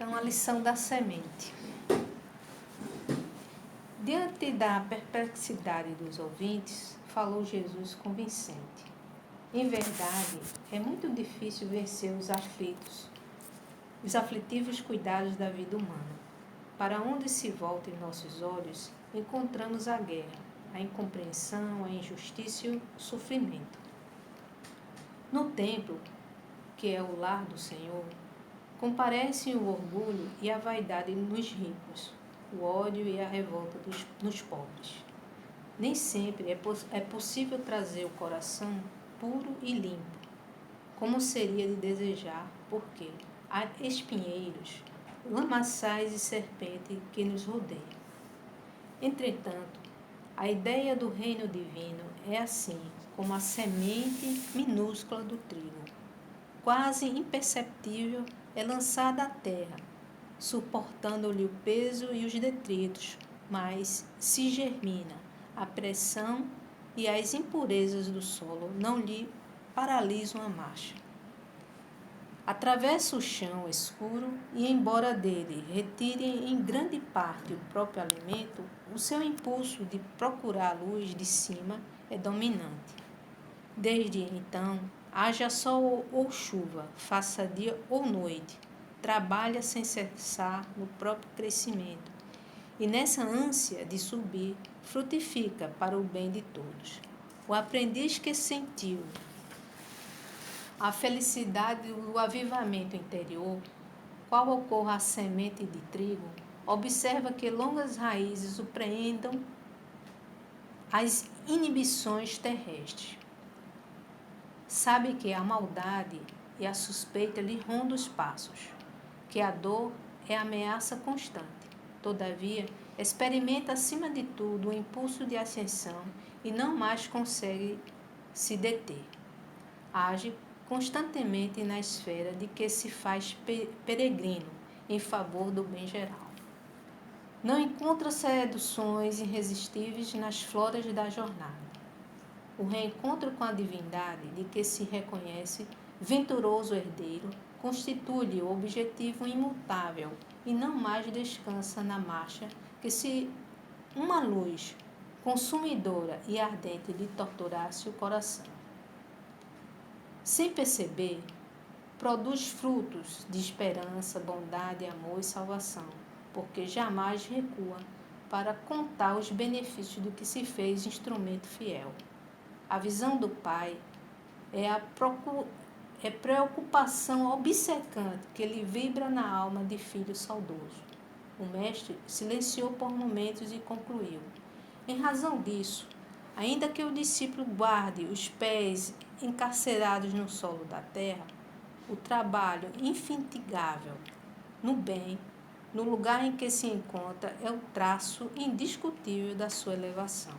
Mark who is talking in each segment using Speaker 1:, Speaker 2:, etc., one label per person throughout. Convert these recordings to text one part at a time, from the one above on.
Speaker 1: Então, a lição da semente. Diante da perplexidade dos ouvintes, falou Jesus convincente. Em verdade, é muito difícil vencer os aflitivos cuidados da vida humana. Para onde se voltem nossos olhos, encontramos a guerra, a incompreensão, a injustiça e o sofrimento. No templo, que é o lar do Senhor, comparecem o orgulho e a vaidade nos ricos, o ódio e a revolta nos pobres. Nem sempre é possível trazer o coração puro e limpo, como seria de desejar, porque há espinheiros, lamaçais e serpente que nos rodeiam. Entretanto, a ideia do reino divino é assim como a semente minúscula do trigo, quase imperceptível, é lançada à terra, suportando-lhe o peso e os detritos, mas se germina, a pressão e as impurezas do solo não lhe paralisam a marcha. Atravessa o chão escuro e, embora dele retire em grande parte o próprio alimento, o seu impulso de procurar a luz de cima é dominante. Desde então, haja sol ou chuva, faça dia ou noite, trabalha sem cessar no próprio crescimento e nessa ânsia de subir, frutifica para o bem de todos. O aprendiz que sentiu a felicidade do avivamento interior, qual ocorra a semente de trigo, observa que longas raízes o prendam as inibições terrestres. Sabe que a maldade e a suspeita lhe rondam os passos, que a dor é ameaça constante. Todavia, experimenta acima de tudo o impulso de ascensão e não mais consegue se deter. Age constantemente na esfera de que se faz peregrino em favor do bem geral. Não encontra seduções irresistíveis nas floras da jornada. O reencontro com a divindade de que se reconhece venturoso herdeiro constitui-lhe o objetivo imutável e não mais descansa na marcha que se uma luz consumidora e ardente lhe torturasse o coração. Sem perceber, produz frutos de esperança, bondade, amor e salvação, porque jamais recua para contar os benefícios do que se fez instrumento fiel. A visão do Pai é preocupação obcecante que lhe vibra na alma de filho saudoso. O mestre silenciou por momentos e concluiu. Em razão disso, ainda que o discípulo guarde os pés encarcerados no solo da terra, o trabalho infatigável no bem, no lugar em que se encontra, é o traço indiscutível da sua elevação.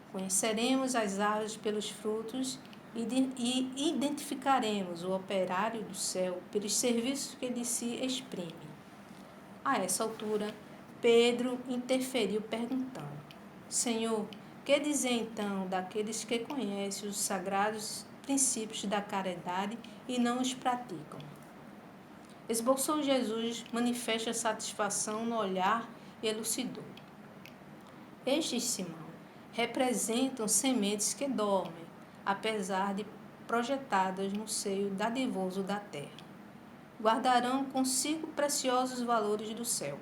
Speaker 1: Conheceremos as árvores pelos frutos e identificaremos o operário do céu pelos serviços que de si exprime. A essa altura, Pedro interferiu perguntando: Senhor, que dizer então daqueles que conhecem os sagrados princípios da caridade e não os praticam? Esboçou Jesus, manifesta satisfação no olhar e elucidou. Estes, Simão, representam sementes que dormem, apesar de projetadas no seio dadivoso da terra. Guardarão consigo preciosos valores do céu,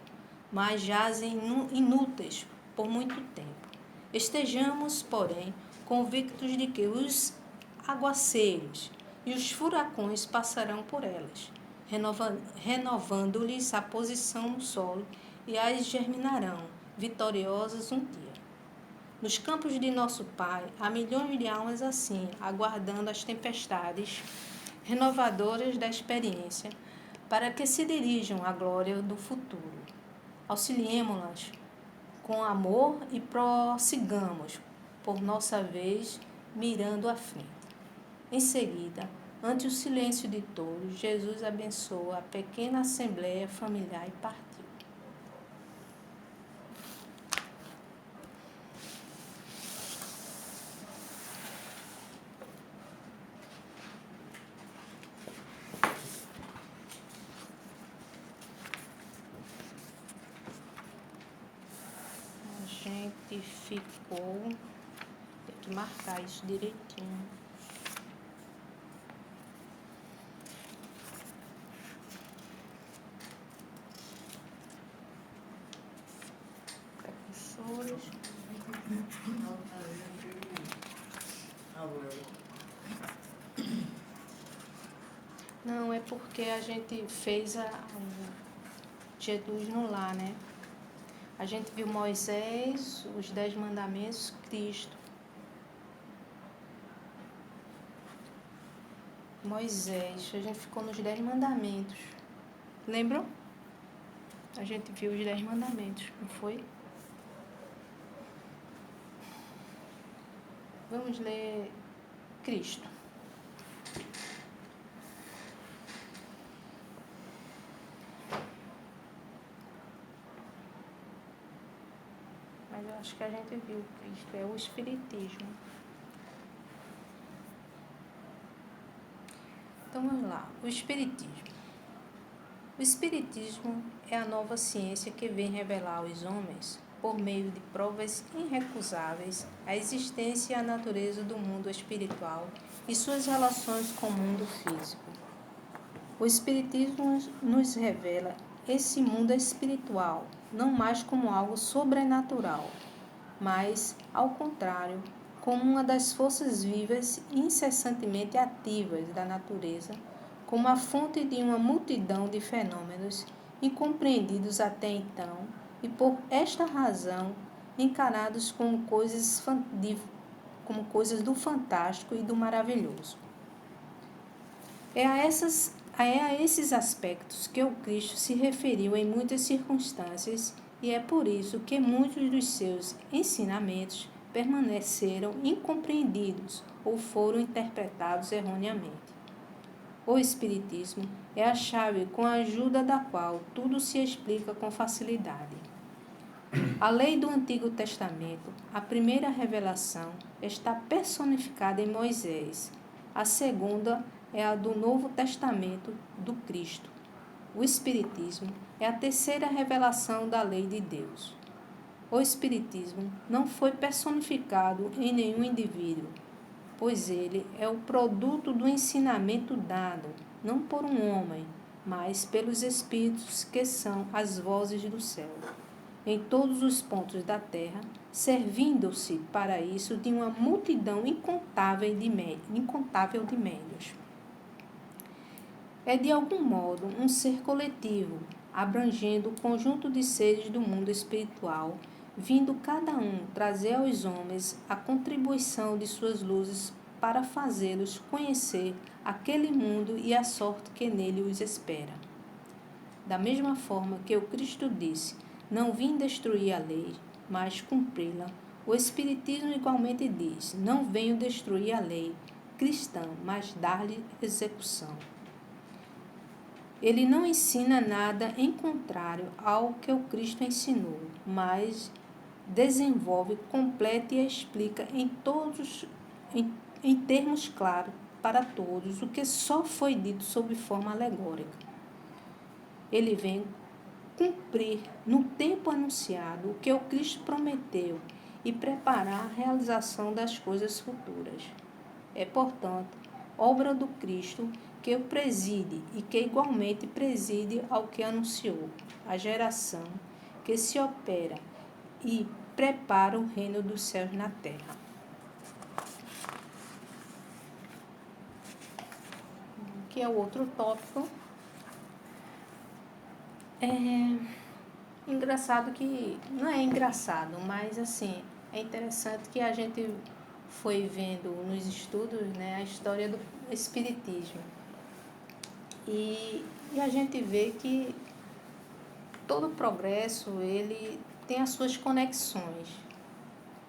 Speaker 1: mas jazem inúteis por muito tempo. Estejamos, porém, convictos de que os aguaceiros e os furacões passarão por elas, renovando-lhes a posição no solo e as germinarão, vitoriosas um dia. Nos campos de nosso Pai, há milhões de almas assim, aguardando as tempestades renovadoras da experiência, para que se dirijam à glória do futuro. Auxiliemo-las com amor e prossigamos, por nossa vez, mirando à frente. Em seguida, ante o silêncio de todos, Jesus abençoa a pequena assembleia familiar e partiu. gente ficou... Tem que marcar isso direitinho. Precursores. Não, é porque a gente fez Jesus no lar, né? A gente viu Moisés, os 10 mandamentos, Cristo. Moisés, a gente ficou nos 10 mandamentos. Lembram? A gente viu os 10 mandamentos, não foi? Vamos ler Cristo. Mas eu acho que a gente viu Cristo, é o Espiritismo. Então vamos lá, o Espiritismo. O Espiritismo é a nova ciência que vem revelar aos homens, por meio de provas irrecusáveis, a existência e a natureza do mundo espiritual e suas relações com o mundo físico. O Espiritismo nos revela esse mundo espiritual, não mais como algo sobrenatural, mas, ao contrário, como uma das forças vivas e incessantemente ativas da natureza, como a fonte de uma multidão de fenômenos incompreendidos até então e, por esta razão, encarados como coisas do fantástico e do maravilhoso. É a esses aspectos que o Cristo se referiu em muitas circunstâncias e é por isso que muitos dos seus ensinamentos permaneceram incompreendidos ou foram interpretados erroneamente. O Espiritismo é a chave com a ajuda da qual tudo se explica com facilidade. A lei do Antigo Testamento, a primeira revelação, está personificada em Moisés. A segunda é a do Novo Testamento, do Cristo. O Espiritismo é a terceira revelação da lei de Deus. O Espiritismo não foi personificado em nenhum indivíduo, pois ele é o produto do ensinamento dado, não por um homem, mas pelos Espíritos que são as vozes do céu, em todos os pontos da terra, servindo-se para isso de uma multidão incontável de médiuns. É de algum modo um ser coletivo, abrangendo o conjunto de seres do mundo espiritual, vindo cada um trazer aos homens a contribuição de suas luzes para fazê-los conhecer aquele mundo e a sorte que nele os espera. Da mesma forma que o Cristo disse, não vim destruir a lei, mas cumpri-la, o Espiritismo igualmente diz, não venho destruir a lei cristã, mas dar-lhe execução. Ele não ensina nada em contrário ao que o Cristo ensinou, mas desenvolve, completa e explica em termos claros para todos o que só foi dito sob forma alegórica. Ele vem cumprir no tempo anunciado o que o Cristo prometeu e preparar a realização das coisas futuras. É, portanto, obra do Cristo que o preside e que igualmente preside ao que anunciou, a geração que se opera e prepara o reino dos céus na terra. Aqui é o outro tópico. Engraçado que, não é engraçado, mas assim, é interessante que a gente foi vendo nos estudos, né, a história do Espiritismo. E a gente vê que todo progresso, ele tem as suas conexões.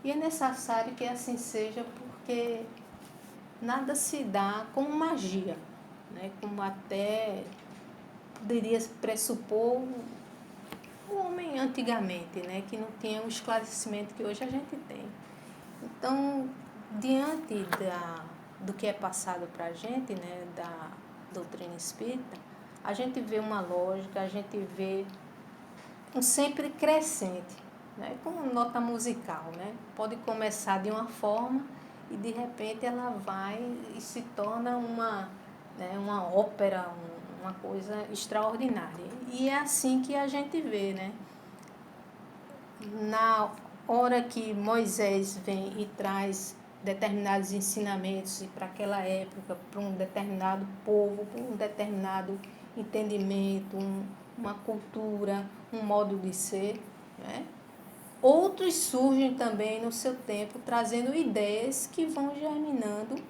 Speaker 1: E é necessário que assim seja, porque nada se dá como magia, né? Como até poderia pressupor o homem antigamente, né? Que não tinha o esclarecimento que hoje a gente tem. Então, diante do que é passado para a gente, né? Da doutrina espírita, a gente vê uma lógica, a gente vê um sempre crescente, né? Como nota musical, né? Pode começar de uma forma e de repente ela vai e se torna uma, né, uma ópera, uma coisa extraordinária. E é assim que a gente vê, né? Na hora que Moisés vem e traz determinados ensinamentos para aquela época, para um determinado povo, para um determinado entendimento, uma cultura, um modo de ser, né? Outros surgem também no seu tempo, trazendo ideias que vão germinando.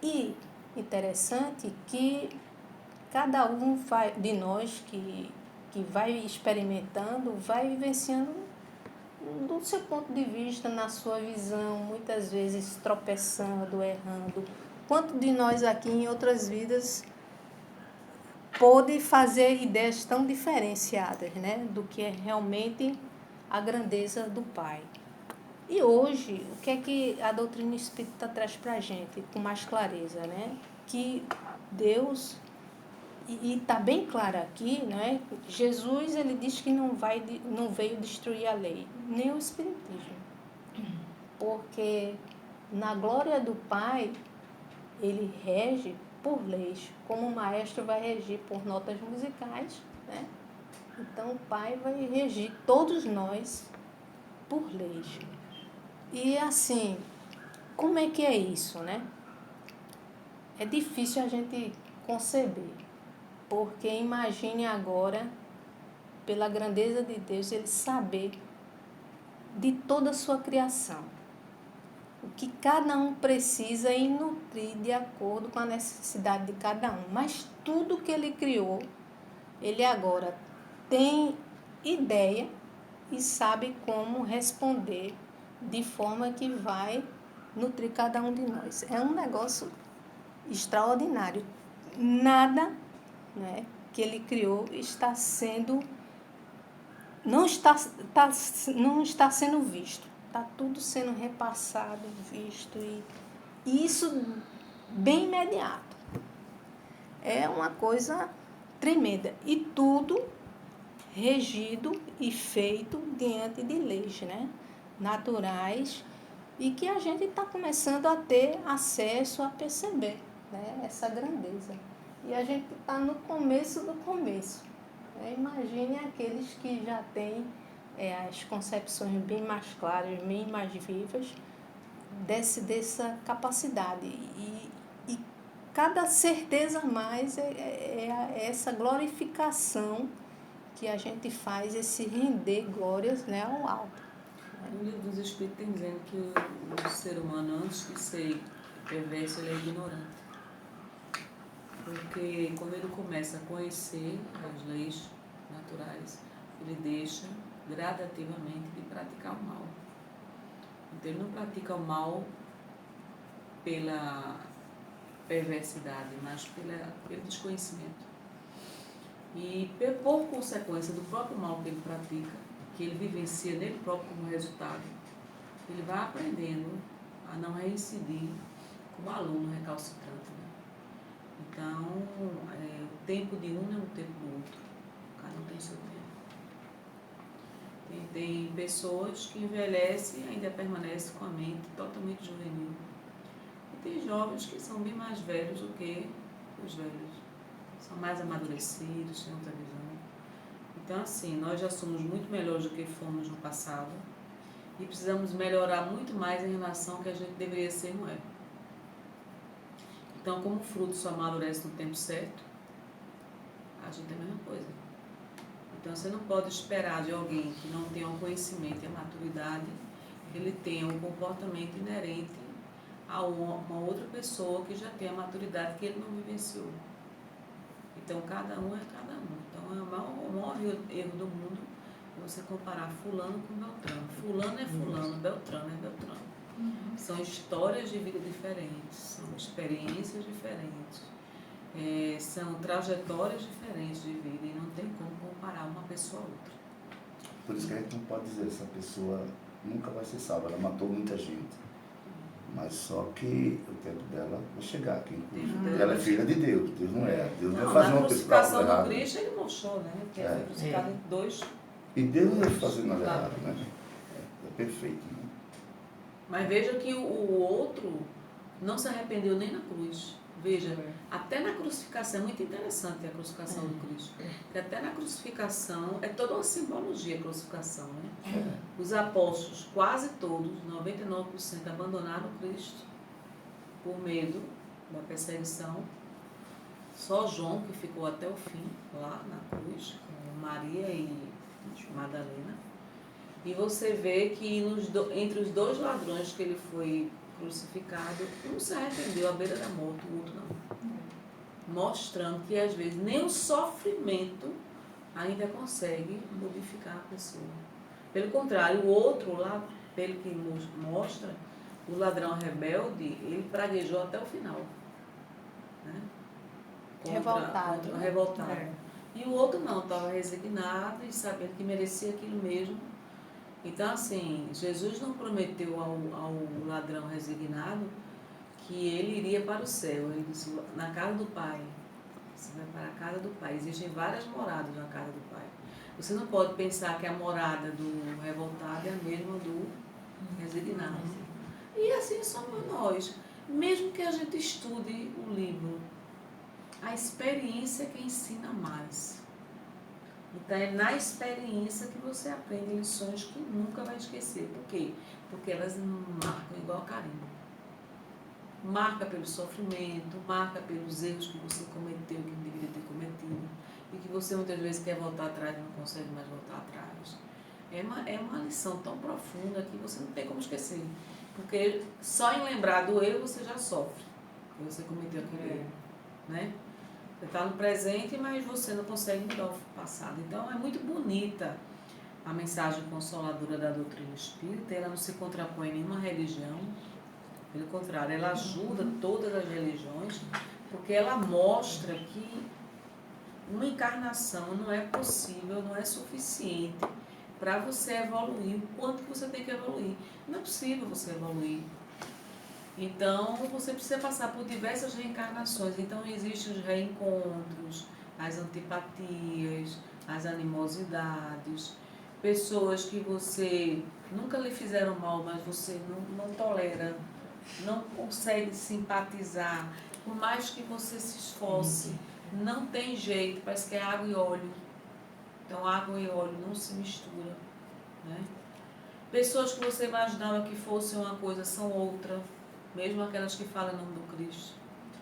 Speaker 1: E interessante que cada um de nós que vai experimentando, vai vivenciando do seu ponto de vista, na sua visão, muitas vezes tropeçando, errando. Quanto de nós aqui em outras vidas pôde fazer ideias tão diferenciadas, né, do que é realmente a grandeza do Pai? E hoje, o que é que a doutrina espírita traz para a gente com mais clareza, né? Que Deus, e está bem claro aqui, né? Jesus, ele diz que não veio destruir a lei, nem o Espiritismo. Porque na glória do Pai, ele rege por leis, como o maestro vai regir por notas musicais, né? Então o Pai vai regir todos nós por leis. E assim, como é que é isso, né? É difícil a gente conceber, porque imagine agora, pela grandeza de Deus, ele saber de toda a sua criação, o que cada um precisa e nutrir de acordo com a necessidade de cada um. Mas tudo que ele criou, ele agora tem ideia e sabe como responder de forma que vai nutrir cada um de nós. É um negócio extraordinário. Nada, né, que ele criou não está sendo visto. Está tudo sendo repassado, visto, e isso bem imediato. É uma coisa tremenda. E tudo regido e feito diante de leis, né, naturais, e que a gente está começando a ter acesso a perceber, né, essa grandeza. E a gente está no começo do começo. Né? Imagine aqueles que já têm as concepções bem mais claras, bem mais vivas dessa capacidade. E cada certeza a mais é essa glorificação que a gente faz, esse render glórias, né, ao alto.
Speaker 2: O livro dos Espíritos tem dizendo que o ser humano, antes de ser perverso, ele é ignorante. Porque quando ele começa a conhecer as leis naturais, ele deixa gradativamente de praticar o mal. Então ele não pratica o mal pela perversidade, mas pelo desconhecimento. E por consequência do próprio mal que ele pratica, que ele vivencia nele próprio como resultado, ele vai aprendendo a não reincidir como aluno recalcitrante. Né? Então, o tempo de um não é o tempo do outro. Cada um tem seu tempo. Tem pessoas que envelhecem e ainda permanecem com a mente totalmente juvenil. E tem jovens que são bem mais velhos do que os velhos. São mais amadurecidos, têm outra visão. Então, assim, nós já somos muito melhores do que fomos no passado e precisamos melhorar muito mais em relação ao que a gente deveria ser, não é? Então, como o fruto só amadurece no tempo certo, a gente é a mesma coisa. Então, você não pode esperar de alguém que não tenha o conhecimento e a maturidade, que ele tenha um comportamento inerente a uma outra pessoa que já tem a maturidade que ele não vivenciou. Então, cada um é cada um. Então, o maior erro do mundo é você comparar fulano com Beltrano. Fulano é fulano, Beltrano é Beltrano. São histórias de vida diferentes, são experiências diferentes, são trajetórias diferentes de vida e não tem como comparar uma pessoa a outra.
Speaker 3: Por isso que a gente não pode dizer essa pessoa nunca vai ser salva, ela matou muita gente. Mas só que o tempo dela vai chegar aqui. Ela é filha de Deus, Deus não é. Deus não vai fazer uma pessoa
Speaker 2: errada. Na crucificação do Cristo ele mostrou, né? Que foi crucificado em dois
Speaker 3: E Deus não está fazendo nada errado, né? É perfeito, né?
Speaker 2: Mas veja que o outro não se arrependeu nem na cruz. Veja, até na crucificação, é muito interessante a crucificação do Cristo. Porque até na crucificação, é toda uma simbologia a crucificação, né? Os apóstolos, quase todos, 99%, abandonaram Cristo por medo da perseguição. Só João, que ficou até o fim, lá na cruz, com Maria e Madalena. E você vê que entre os dois ladrões que ele foi crucificado, um se arrependeu à beira da morte, o outro não. Mostrando que às vezes nem o sofrimento ainda consegue modificar a pessoa. Pelo contrário, o outro lá, pelo que mostra, o ladrão rebelde, ele praguejou até o final. Né? Revoltado. E o outro não, estava resignado e sabendo que merecia aquilo mesmo. Então, assim, Jesus não prometeu ao ladrão resignado que ele iria para o céu. Ele disse, na casa do Pai. Você vai para a casa do Pai. Existem várias moradas na casa do Pai. Você não pode pensar que a morada do revoltado é a mesma do resignado. E assim somos nós. Mesmo que a gente estude o livro, a experiência é que ensina mais. Então é na experiência que você aprende lições que nunca vai esquecer. Por quê? Porque elas marcam igual carimbo. Marca pelo sofrimento, marca pelos erros que você cometeu, que não deveria ter cometido. E que você muitas vezes quer voltar atrás e não consegue mais voltar atrás. É uma lição tão profunda que você não tem como esquecer. Porque só em lembrar do erro você já sofre. Que você cometeu aquele erro. Né? Você está no presente, mas você não consegue mudar o passado. Então, é muito bonita a mensagem consoladora da doutrina espírita. Ela não se contrapõe a nenhuma religião. Pelo contrário, ela ajuda todas as religiões, porque ela mostra que uma encarnação não é possível, não é suficiente para você evoluir o quanto que você tem que evoluir. Não é possível você evoluir. Então, você precisa passar por diversas reencarnações. Então, existem os reencontros, as antipatias, as animosidades, pessoas que você nunca lhe fizeram mal, mas você não tolera, não consegue simpatizar, por mais que você se esforce, não tem jeito, parece que é água e óleo. Então, água e óleo não se misturam, né? Pessoas que você imaginava que fossem uma coisa, são outra. Mesmo aquelas que falam em nome do Cristo,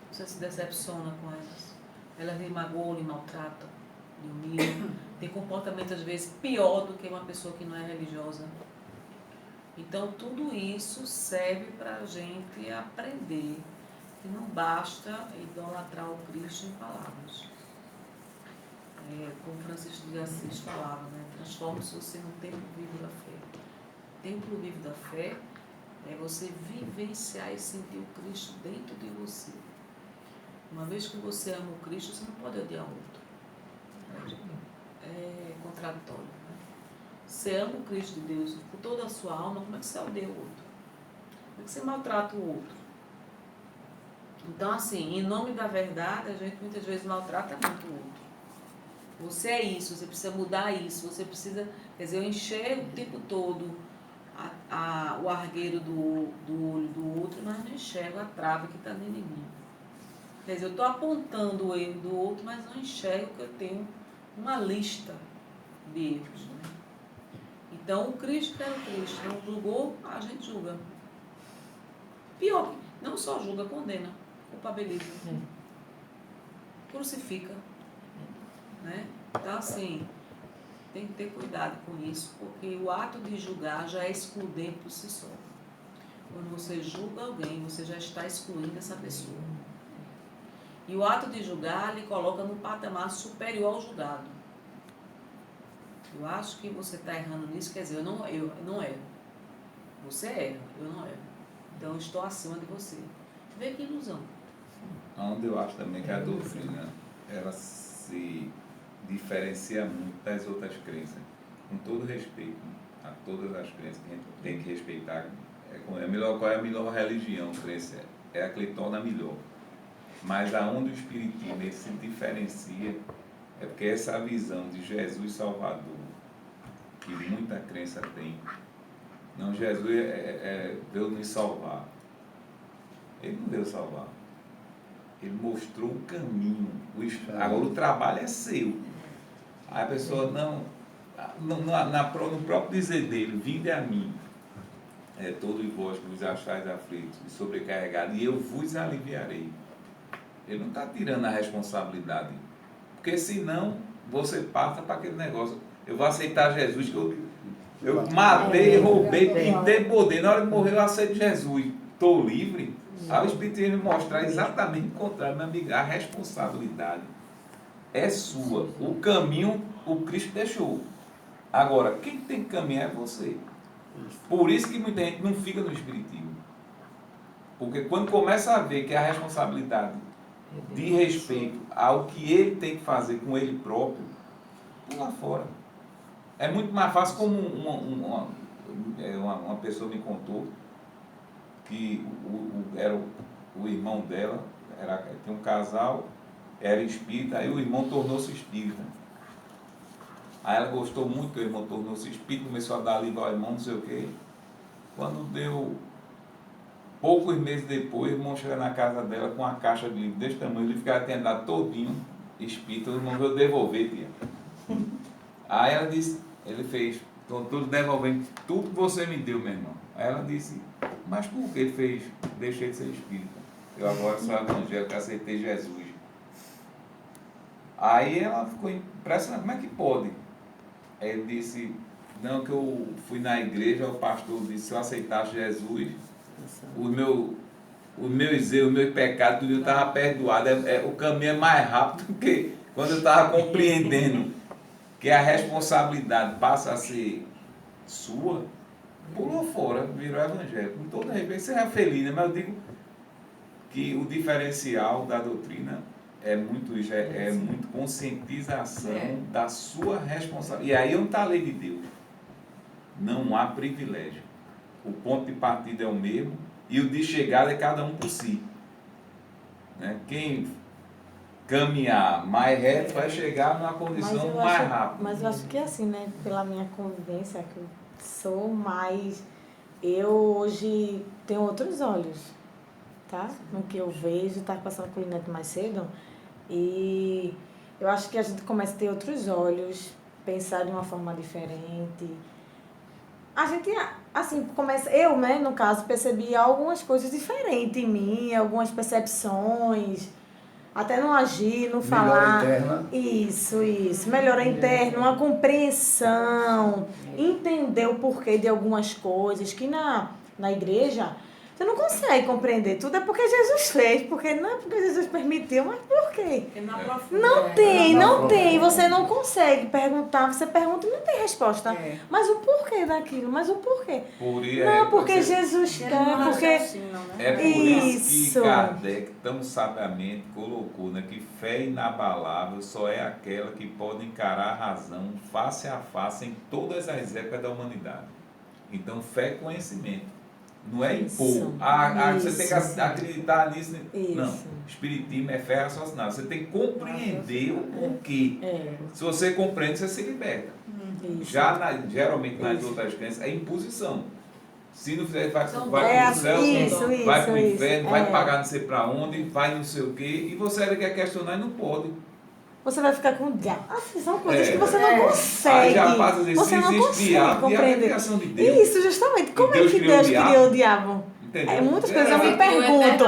Speaker 2: você se decepciona com elas. Elas lhe magoam, lhe maltratam, lhe humilham. Tem comportamento, às vezes, pior do que uma pessoa que não é religiosa. Então, tudo isso serve para a gente aprender que não basta idolatrar o Cristo em palavras. Como Francisco de Assis falava, né? Transforme-se você num templo vivo da fé. Templo vivo da fé é você vivenciar e sentir o Cristo dentro de você. Uma vez que você ama o Cristo, você não pode odiar o outro. É contraditório. Né? Você ama o Cristo de Deus por toda a sua alma, como é que você odeia o outro? Como é que você maltrata o outro? Então, assim, em nome da verdade, a gente muitas vezes maltrata muito o outro. Você é isso, você precisa mudar isso, você precisa... Quer dizer, eu enxergo o tempo todo o argueiro do olho do outro, mas não enxergo a trave que está dentro de mim. Quer dizer, eu estou apontando o erro do outro, mas não enxergo que eu tenho uma lista de erros. Né? Então, o Cristo era o Cristo, não julgou, a gente julga. Pior, não só julga, condena, culpabiliza, crucifica. Né? Então, assim... Tem que ter cuidado com isso, porque o ato de julgar já é excludente por si só. Quando você julga alguém, você já está excluindo essa pessoa. E o ato de julgar lhe coloca num patamar superior ao julgado. Eu acho que você está errando nisso, quer dizer, eu não erro. Você erra, eu não erro. Então eu estou acima de você. Vê que ilusão.
Speaker 4: Onde eu acho também que a doutrina, ela se diferencia muito das outras crenças, com todo respeito a todas as crenças que a gente tem que respeitar. Qual é a melhor religião, crença? É a que lhe torna melhor. Mas aonde o espiritismo se diferencia é porque essa visão de Jesus Salvador, que muita crença tem. Não, Jesus veio nos salvar. Ele não veio salvar. Ele mostrou o caminho. Agora o trabalho é seu. Aí a pessoa no próprio dizer dele, vinde a mim, todos vós que vos achais aflitos e sobrecarregados, e eu vos aliviarei. Ele não está tirando a responsabilidade. Porque senão você passa para aquele negócio. Eu vou aceitar Jesus, que eu matei, roubei, pintei, bodei. Na hora de morrer eu aceito Jesus. Estou livre. Aí o Espírito ia me mostrar exatamente o contrário, meu amigo. A responsabilidade é sua. O caminho o Cristo deixou. Agora, quem tem que caminhar é você. Por isso que muita gente não fica no Espiritismo. Porque quando começa a ver que a responsabilidade de respeito ao que ele tem que fazer com ele próprio, pula fora. É muito mais fácil, como uma pessoa me contou, que era o irmão dela, tinha um casal, era espírita, aí o irmão tornou-se espírita. Aí ela gostou muito que o irmão tornou-se espírita, começou a dar livro ao irmão, não sei o quê. Quando deu poucos meses depois, o irmão chega na casa dela com uma caixa de livro desse tamanho, ele ficava tendo dado todinho espírita, o irmão veio devolver, tia. Aí ela disse, ele fez, estou tudo devolvendo, tudo que você me deu, meu irmão. Aí ela disse, mas por que ele fez? Deixei de ser espírita. Eu agora sou evangélico, aceitei Jesus. Aí ela ficou impressionada, como é que pode? Aí ele disse, não, que eu fui na igreja, o pastor disse, se eu aceitasse Jesus, os meus pecados, tudo eu estava perdoado. O caminho é mais rápido do que quando eu estava compreendendo que a responsabilidade passa a ser sua, pulou fora, virou evangélico. Com todo respeito, seja feliz, né? Mas eu digo que o diferencial da doutrina é muito isso, é muito conscientização da sua responsabilidade. E aí onde está a lei de Deus? Não há privilégio. O ponto de partida é o mesmo e o de chegada é cada um por si. Né? Quem caminhar mais reto vai chegar numa condição mais rápida.
Speaker 5: Mas eu acho que é assim, né? Pela minha convivência, que eu sou mais... Eu hoje tenho outros olhos, tá? No que eu vejo, estava passando com o Neto mais cedo, e eu acho que a gente começa a ter outros olhos, pensar de uma forma diferente. A gente, assim, começa... Eu, né, no caso, percebi algumas coisas diferentes em mim, algumas percepções... Até não agir, não falar.
Speaker 3: Melhora interna.
Speaker 5: Isso. Melhora interna, uma compreensão, entender o porquê de algumas coisas que na igreja você não consegue compreender. Tudo é porque Jesus fez, porque não é porque Jesus permitiu, mas por quê? Não tem. Você não consegue perguntar, você pergunta e não tem resposta. Mas o porquê daquilo? Mas o porquê? Porque Jesus quer, porque...
Speaker 4: É por isso que Kardec tão sabiamente colocou, né, que fé inabalável só é aquela que pode encarar a razão face a face em todas as épocas da humanidade. Então, fé é conhecimento. Não é impor. Você tem que acreditar nisso. Não. Espiritismo é fé raciocinada. Você tem que compreender o porquê. Se você compreende, você se liberta. Geralmente nas outras crenças é imposição. Se não fizer, vai para o céu, vai para o inferno, vai pagar não sei para onde, vai não sei o quê, e você quer questionar e não pode.
Speaker 5: Você vai ficar com o diabo. São coisas que você não consegue.
Speaker 4: Aí já passa disso,
Speaker 5: você não consegue compreender.
Speaker 4: E a criação de Deus.
Speaker 5: Isso, justamente. Como é que Deus criou o diabo?
Speaker 4: Entendeu?
Speaker 5: Muitas coisas eu me pergunto.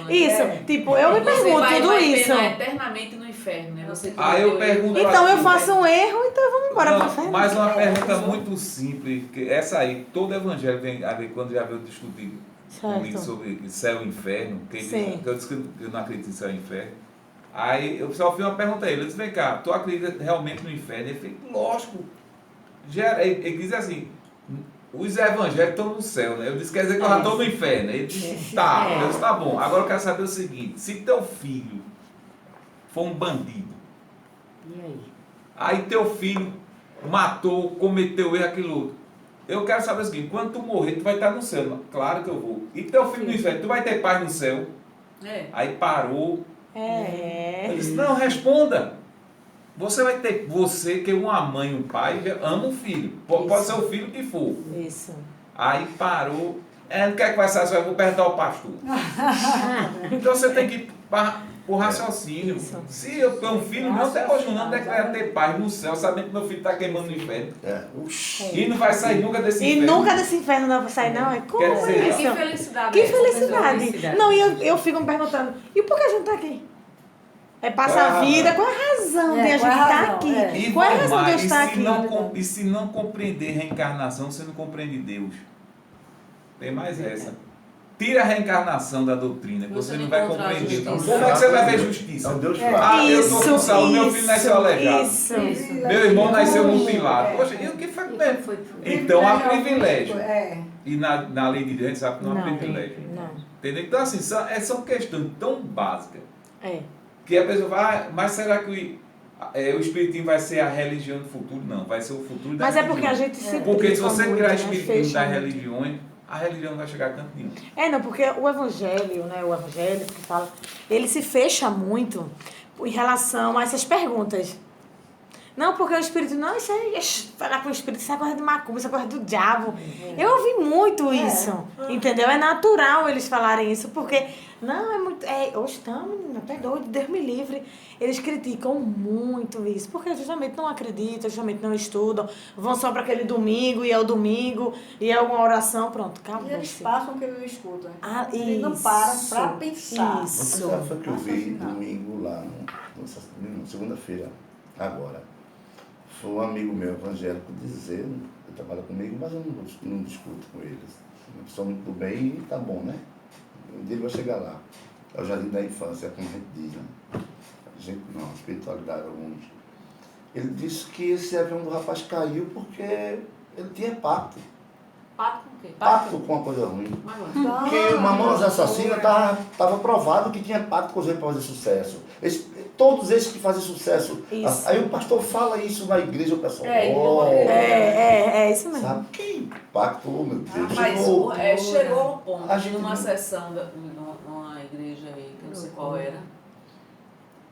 Speaker 5: Isso, tipo, eu me pergunto tudo isso.
Speaker 2: Eternamente no inferno, né?
Speaker 4: Eu pergunto.
Speaker 5: Então eu faço um erro, então vamos embora para o inferno.
Speaker 4: Mas uma pergunta muito simples, que essa aí, todo evangelho vem a ver quando já veio discutir comigo sobre céu e inferno, que eu disse que eu não acredito em céu e inferno. Aí eu só fiz uma pergunta a ele, eu disse, vem cá, tu acredita realmente no inferno? Ele fez, lógico. Ele diz assim, os evangélicos estão no céu, né? Eu disse, quer dizer que eu já estou no inferno. Ele disse, tá. Eu disse, tá bom. Agora eu quero saber o seguinte, se teu filho for um bandido,
Speaker 6: e aí?
Speaker 4: Aí teu filho matou, cometeu erro, aquilo outro. Eu quero saber o seguinte, quando tu morrer, tu vai estar no céu. Claro que eu vou. E teu filho no inferno, tu vai ter paz no céu? Aí parou. Eu disse, não, responda. Você vai ter, você que uma mãe, um pai, ama o filho. Pode ser o filho que for.
Speaker 5: Isso.
Speaker 4: Aí parou. Não quer conversar, eu vou perguntar ao pastor. Então você tem que ir para o raciocínio.
Speaker 5: Isso.
Speaker 4: Se eu tenho um filho, não até hoje não declara ter paz no céu, sabendo que meu filho está queimando no inferno. E não vai sair nunca desse
Speaker 5: E
Speaker 4: inferno.
Speaker 5: nunca desse inferno não vai sair, não? É como
Speaker 4: Quer dizer,
Speaker 5: isso?
Speaker 2: Que felicidade.
Speaker 5: Que
Speaker 2: é essa?
Speaker 5: felicidade. Não, e eu fico me perguntando, e por que a gente tá aqui? É passar a vida, qual é a razão de a gente estar aqui?
Speaker 4: E
Speaker 5: Qual é a
Speaker 4: vai
Speaker 5: razão de eu
Speaker 4: mais,
Speaker 5: estar
Speaker 4: e se
Speaker 5: aqui?
Speaker 4: e se não compreender reencarnação, você não compreende Deus. Tem mais essa. Tira a reencarnação da doutrina, que você não vai compreender.
Speaker 2: justiça.
Speaker 4: Como é que você vai ver justiça?
Speaker 3: Então Deus
Speaker 4: Ah,
Speaker 3: fala.
Speaker 4: eu tô com saúde, meu filho nasceu aleijado.
Speaker 5: Isso.
Speaker 4: Meu irmão nasceu mutilado. Poxa, e o que foi mesmo? Então há privilégio. E na lei de Deus a gente sabe que não há privilégio.
Speaker 5: Não.
Speaker 4: Entendeu? Então, assim, são questões tão básicas
Speaker 5: É.
Speaker 4: que a pessoa vai, mas será que o espiritismo vai ser a religião do futuro? Não, vai ser o futuro da
Speaker 5: Mas é
Speaker 4: religião.
Speaker 5: porque a gente se
Speaker 4: Porque se
Speaker 5: priva
Speaker 4: você
Speaker 5: muito,
Speaker 4: criar
Speaker 5: né?
Speaker 4: espiritismo
Speaker 5: Fecha
Speaker 4: das
Speaker 5: muito.
Speaker 4: religiões, a religião não vai chegar a canto nenhum.
Speaker 5: Não, porque o evangelho, né, o evangelho que fala, ele se fecha muito em relação a essas perguntas. Não, porque o espírito, não, isso aí, falar com o espírito, isso é coisa de macumba, isso é coisa do diabo. Eu ouvi muito isso, entendeu? É natural eles falarem isso, porque, não, é muito, hoje não, menina, tá doido, Deus me livre. Eles criticam muito isso, porque justamente não acreditam, justamente não estudam, vão só para aquele domingo, e é o domingo, e é uma oração, pronto, acabou.
Speaker 6: E eles passam o que eles não escutam.
Speaker 5: Ah,
Speaker 6: Eles não
Speaker 5: isso.
Speaker 6: param para pensar.
Speaker 5: Isso.
Speaker 3: Você sabe, foi que eu vi domingo lá, segunda-feira, agora. Foi um amigo meu evangélico dizer, ele trabalha comigo, mas eu não discuto com eles. Uma pessoa muito do bem e tá bom, né? Um dia ele vai chegar lá. É o jardim da infância, como a gente diz, né? A gente não, a espiritualidade, alguns. Ele disse que esse avião do rapaz caiu porque ele tinha pacto.
Speaker 2: Pacto com o quê?
Speaker 3: Pacto com uma coisa ruim.
Speaker 2: Mas,
Speaker 3: Porque o Mamonas Assassina estava provado que tinha pacto com os para fazer sucesso. Todos esses que fazem sucesso.
Speaker 5: Isso.
Speaker 3: Aí o pastor fala isso na igreja, o pessoal.
Speaker 5: É isso mesmo.
Speaker 3: Sabe que pacto, oh, meu Deus.
Speaker 2: Mas chegou ao ponto,
Speaker 3: A gente
Speaker 2: numa
Speaker 3: não-
Speaker 2: sessão, numa igreja aí, que eu não sei qual era,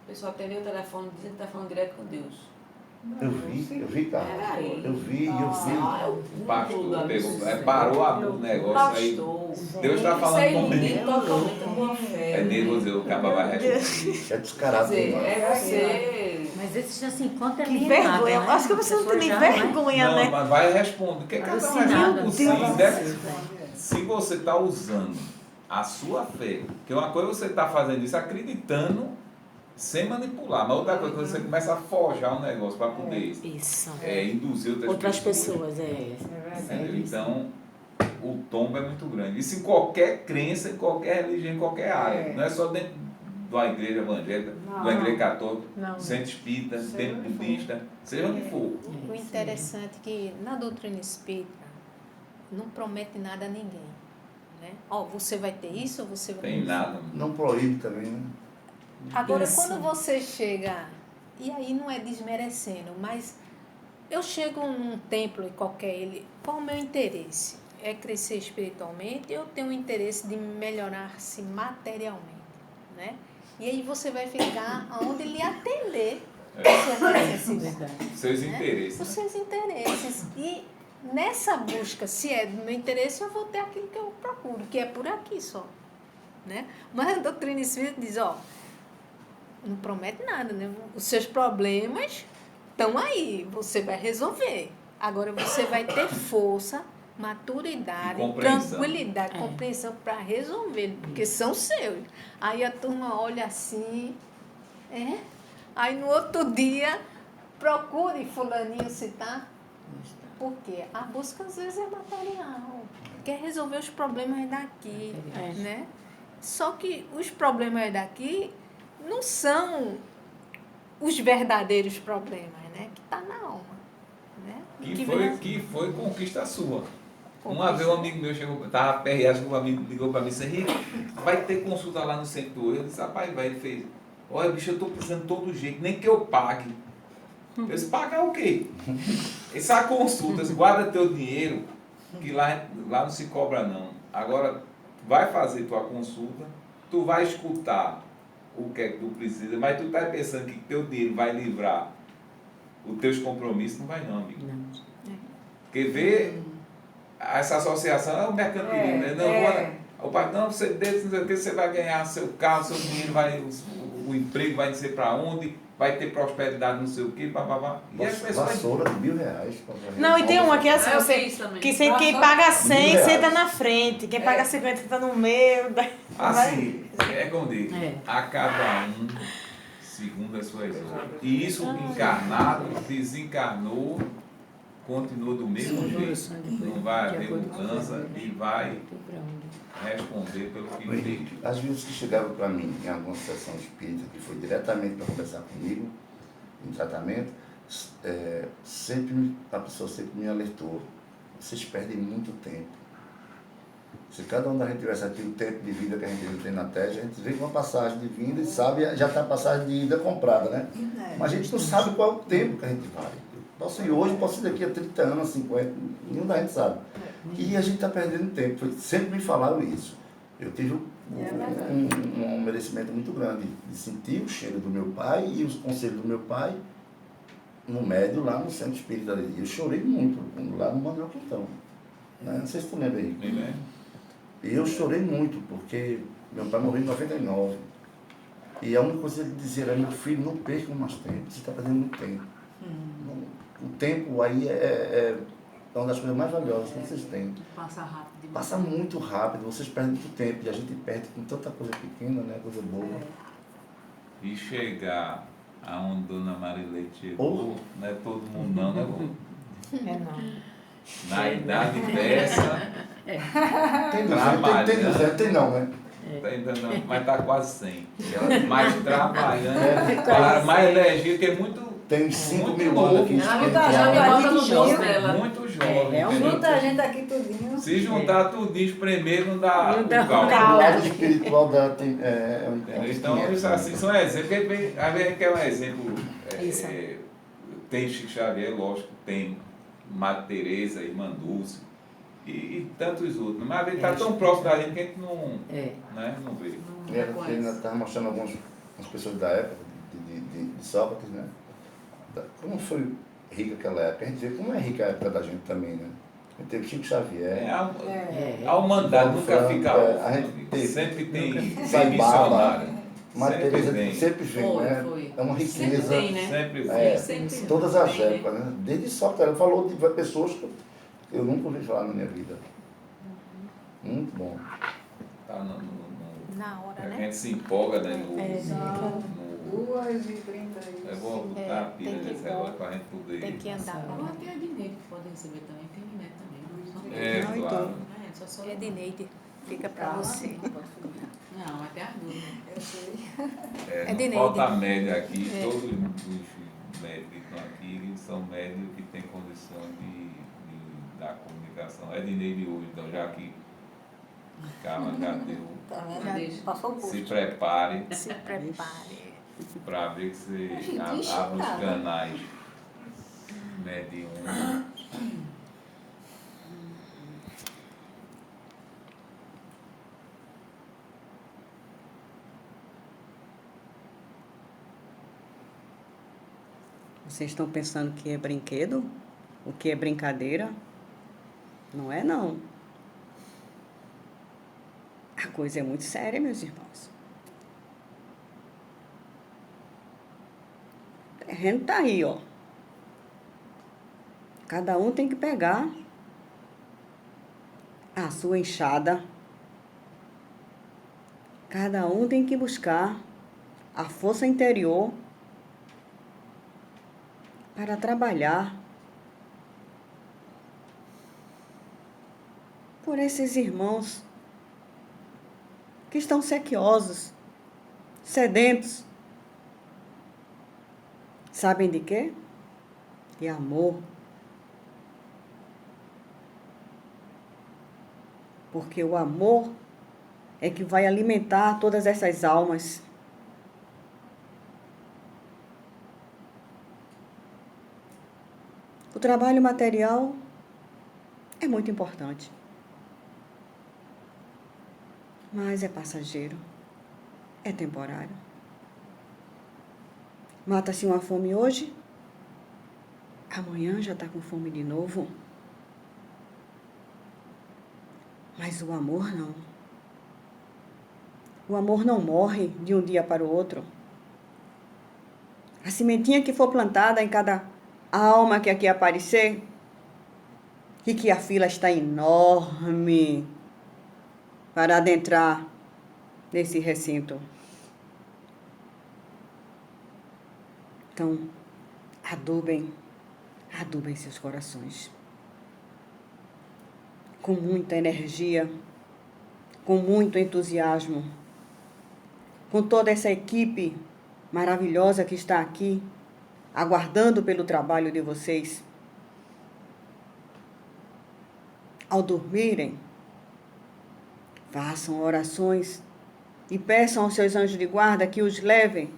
Speaker 2: o pessoal atendeu o telefone dizendo que está falando direto com Deus.
Speaker 3: Eu vi, cara.
Speaker 2: Peraí.
Speaker 3: Eu vi.
Speaker 4: O pastor pegou, parou o negócio aí.
Speaker 2: Pastor.
Speaker 4: Deus está
Speaker 2: Isso
Speaker 4: falando
Speaker 2: é
Speaker 4: comigo.
Speaker 2: iludido totalmente com boa fé.
Speaker 4: É Deus, o caba vai responder.
Speaker 3: É
Speaker 2: Quer
Speaker 3: descarado
Speaker 2: dizer,
Speaker 3: demais.
Speaker 2: é você.
Speaker 7: Mas esse já se encontra
Speaker 5: Que
Speaker 7: alienado,
Speaker 5: vergonha.
Speaker 7: né?
Speaker 5: Acho que você não tem nem
Speaker 7: Já, né?
Speaker 5: vergonha,
Speaker 4: Não,
Speaker 5: né?
Speaker 4: mas vai responder. Porque cada um
Speaker 7: Alucinado,
Speaker 4: responde por si. Se você está usando a sua fé, que uma coisa você está fazendo isso acreditando, sem manipular, mas outra coisa que você começa a forjar um negócio para poder
Speaker 5: Isso.
Speaker 4: induzir
Speaker 5: Outras pessoas,
Speaker 4: Entendeu? Então, o tombo é muito grande. Isso em qualquer crença, em qualquer religião, em qualquer área. Não é só dentro de uma igreja evangélica, de uma igreja católica,
Speaker 5: Não.
Speaker 4: centro espírita, centro budista, seja onde for.
Speaker 1: O interessante é que na doutrina espírita não promete nada a ninguém. Né? Você vai ter isso ou você vai ter
Speaker 4: Tem
Speaker 1: isso.
Speaker 4: nada.
Speaker 3: Não proíbe também, né?
Speaker 1: Agora,
Speaker 5: Isso.
Speaker 1: quando você chega, e aí não é desmerecendo, mas eu chego num templo qualquer, qual o meu interesse? É crescer espiritualmente, eu tenho o interesse de melhorar-se materialmente, né? E aí você vai ficar onde lhe atender a sua necessidade.
Speaker 4: Seus
Speaker 1: né?
Speaker 4: interesses.
Speaker 1: Os seus interesses. E nessa busca, se é do meu interesse, eu vou ter aquilo que eu procuro, que é por aqui só. Né? Mas a doutrina espírita diz, não promete nada, né? Os seus problemas estão aí, você vai resolver. Agora você vai ter força, maturidade,
Speaker 4: E compreensão.
Speaker 1: tranquilidade, compreensão para resolver, porque são seus. Aí a turma olha assim, aí no outro dia procure fulaninho citar. Por quê? A busca às vezes é material. Quer resolver os problemas daqui, né? Só que os problemas daqui não são os verdadeiros problemas, né? Que está na alma, né?
Speaker 4: Que foi conquista sua. Uma vez um amigo meu chegou, estava aperreado, um amigo ligou para mim e disse, Henrique, vai ter consulta lá no centro hoje? Eu disse, rapaz, vai, ele fez. Olha, bicho, eu estou precisando de todo jeito, nem que eu pague. Eu disse, pagar o quê? Essa consulta, você guarda teu dinheiro, que lá não se cobra não. Agora, vai fazer tua consulta, tu vai escutar o que é que tu precisa, mas tu tá pensando que teu dinheiro vai livrar os teus compromissos não vai não, amigo.
Speaker 5: Não.
Speaker 4: Porque vê essa associação é o mercantilismo, né? Não, o pai, não, você deixa, não sei o que, você vai ganhar seu carro, seu dinheiro, o emprego vai ser para onde, vai ter prosperidade, não sei o que, bababá. E as pessoas.
Speaker 3: Vassoura de R$1.000.
Speaker 5: Não, e tem uma que é assim,
Speaker 2: Eu
Speaker 5: você,
Speaker 2: fiz também.
Speaker 5: quem paga 100
Speaker 3: R$1.000.
Speaker 5: senta na frente, quem paga 50 senta no meio.
Speaker 4: Assim, é como digo,
Speaker 1: É.
Speaker 4: a cada um segundo as suas obras. E isso encarnado, desencarnou, continua do mesmo jeito. Não vai haver mudança e vai responder pelo que fez.
Speaker 3: As vezes que chegavam para mim em alguma sessão espírita, que foi diretamente para conversar comigo, em tratamento, a pessoa sempre me alertou. Vocês perdem muito tempo. Se cada um da gente tivesse aqui o tempo de vida que a gente tem na Terra, a gente vem com uma passagem de vinda e sabe, já está a passagem de ida comprada, né? Mas a gente não sabe qual é o tempo que a gente vai. Posso ir hoje, posso ir daqui a 30 anos, 50, nenhum da gente sabe. E a gente está perdendo tempo. Sempre me falaram isso. Eu tive um merecimento muito grande de sentir o cheiro do meu pai e os conselhos do meu pai no médio, lá no centro espírita. E eu chorei muito lá no Manuel Quintão. Né? Não sei se tu lembra aí.
Speaker 4: Me lembro.
Speaker 3: E eu chorei muito, porque meu pai morreu em 99. E a única coisa que ele dizia era: meu filho, não perca mais tempo, você está perdendo muito tempo. O tempo aí é uma das coisas mais valiosas que vocês têm.
Speaker 2: Passa rápido demais.
Speaker 3: Passa muito rápido, vocês perdem muito tempo e a gente perde com tanta coisa pequena, né? Coisa boa.
Speaker 4: E chegar aonde Dona Marilete chegou, não é todo mundo não, né, bom?
Speaker 5: É não.
Speaker 4: Na idade dessa,
Speaker 3: Tem 200,
Speaker 4: Trabalhando.
Speaker 3: tem 200, tem não, né?
Speaker 4: tá ainda não, mas está quase 100. Mas trabalhando, para mais elegido, que é muito,
Speaker 3: Tem 5
Speaker 4: muito
Speaker 3: mil
Speaker 4: novo.
Speaker 3: anos aqui.
Speaker 2: Ela muita gente
Speaker 6: Mas
Speaker 2: bota no
Speaker 6: de
Speaker 2: bolso
Speaker 6: jovem.
Speaker 2: dela.
Speaker 4: muito jovem.
Speaker 5: É um
Speaker 4: entendeu?
Speaker 6: Muita gente aqui tudinho.
Speaker 4: Se juntar tudinho, espremer, não dá
Speaker 5: Não dá
Speaker 4: o cálculo.
Speaker 5: cálculo.
Speaker 3: O lado espiritual dela tem.
Speaker 4: Então, isso assim, são exemplos. Às vezes quer um exemplo.
Speaker 5: Isso.
Speaker 4: Tem Chico Xavier, lógico, tem Madre Teresa, Irmã Dulce e tantos outros. Mas às vezes está tão próximo da gente que a gente não, né, não vê.
Speaker 3: Ele estava mostrando algumas pessoas da época de Sócrates, né? Como foi rica aquela época. A gente vê como é rica a época da gente também, né? A gente teve Chico Xavier.
Speaker 4: A humanidade
Speaker 3: Paulo
Speaker 4: nunca
Speaker 3: Franco,
Speaker 4: fica
Speaker 3: a
Speaker 4: órfã.
Speaker 3: gente teve.
Speaker 4: Sempre tem
Speaker 3: Sai
Speaker 4: missionário.
Speaker 3: Mas
Speaker 4: Sempre
Speaker 3: Teresa
Speaker 4: vem.
Speaker 3: sempre vem, né?
Speaker 2: Foi.
Speaker 3: É uma
Speaker 2: Sempre
Speaker 3: riqueza.
Speaker 2: tem, né?
Speaker 4: Sempre vem.
Speaker 3: É,
Speaker 2: Sempre
Speaker 3: todas as
Speaker 2: tem, né?
Speaker 3: épocas, né? Desde Sócrates, ela falou de pessoas que eu nunca ouvi falar na minha vida. Muito bom.
Speaker 4: Tá
Speaker 1: Na hora,
Speaker 4: a
Speaker 1: né?
Speaker 4: gente se empolga, né?
Speaker 6: São
Speaker 4: no-
Speaker 6: 2h30.
Speaker 4: Eu vou botar a pilha
Speaker 1: tem que
Speaker 4: nesse
Speaker 1: ir
Speaker 4: negócio
Speaker 1: bom.
Speaker 4: para a gente poder.
Speaker 1: Tem que andar.
Speaker 2: Agora tem a Dineide que pode receber também. Tem a Dineide também.
Speaker 4: É, claro.
Speaker 2: Só
Speaker 1: É Dineide, fica pra
Speaker 6: Calma.
Speaker 1: você.
Speaker 2: Não, vai ter as duas.
Speaker 6: Eu sei.
Speaker 1: É
Speaker 4: Não
Speaker 1: Dineide.
Speaker 4: falta média aqui,
Speaker 1: É.
Speaker 4: todos os médicos que estão aqui são médicos que têm condição de dar comunicação. É Dineide hoje, então já que Carla já deu,
Speaker 6: Tá
Speaker 2: Já
Speaker 6: vendo?
Speaker 2: deixa.
Speaker 6: Passou o
Speaker 4: se
Speaker 6: curso.
Speaker 4: prepare
Speaker 1: Se prepare.
Speaker 4: para ver que você
Speaker 6: Gente,
Speaker 4: abra os
Speaker 6: chegada.
Speaker 4: canais mediúnicos.
Speaker 7: Vocês estão pensando que é brinquedo? O que é brincadeira? Não é, não. A coisa é muito séria, meus irmãos. O terreno tá aí, ó. Cada um tem que pegar a sua enxada. Cada um tem que buscar a força interior para trabalhar por esses irmãos que estão sequiosos, sedentos. Sabem de quê? De amor. Porque o amor é que vai alimentar todas essas almas. O trabalho material é muito importante, mas é passageiro, é temporário. Mata-se uma fome hoje, Amanhã já está com fome de novo. Mas o amor não. O amor não morre de um dia para o outro. A sementinha que for plantada em cada alma que aqui aparecer, e que a fila está enorme para adentrar nesse recinto. Então, adubem seus corações. Com muita energia, com muito entusiasmo, com toda essa equipe maravilhosa que está aqui, aguardando pelo trabalho de vocês. Ao dormirem, façam orações e peçam aos seus anjos de guarda que os levem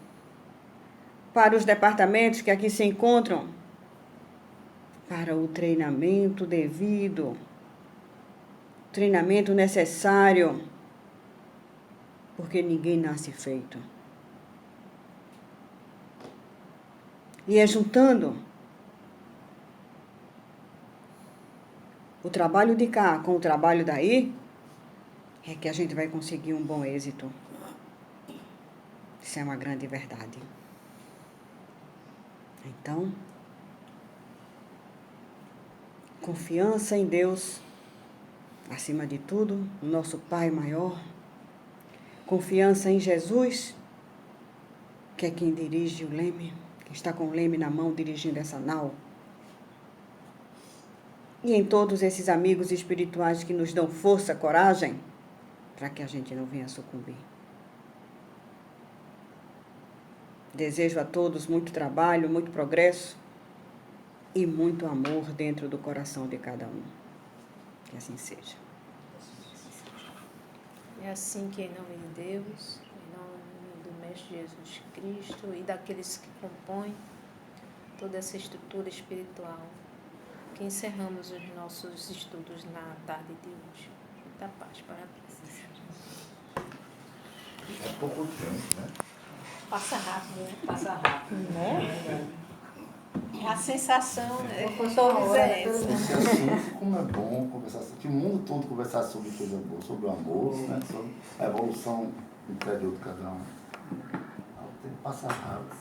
Speaker 7: para os departamentos que aqui se encontram, para o treinamento devido, treinamento necessário, porque ninguém nasce feito. E é juntando o trabalho de cá com o trabalho daí, é que a gente vai conseguir um bom êxito. Isso é uma grande verdade. Então, confiança em Deus, acima de tudo, o nosso Pai maior. Confiança em Jesus, que é quem dirige o leme, que está com o leme na mão dirigindo essa nau. E em todos esses amigos espirituais que nos dão força, coragem, para que a gente não venha sucumbir. Desejo a todos muito trabalho, muito progresso e muito amor dentro do coração de cada um. Que assim seja.
Speaker 1: É assim que, em nome de Deus, em nome do Mestre Jesus Cristo e daqueles que compõem toda essa estrutura espiritual, que encerramos os nossos estudos na tarde de hoje. Muita paz para todos.
Speaker 3: É pouco tempo, né?
Speaker 1: Passa rápido, né?
Speaker 2: Passa rápido.
Speaker 5: Né?
Speaker 1: A sensação
Speaker 6: Foi
Speaker 1: todos
Speaker 6: uma hora,
Speaker 1: é
Speaker 6: pelo
Speaker 1: essa.
Speaker 6: menos.
Speaker 3: Esse assunto, como é bom conversar, que o mundo todo conversar sobre coisa boa, sobre o amor, né? Sobre a evolução interior de cada um. O tempo passa rápido.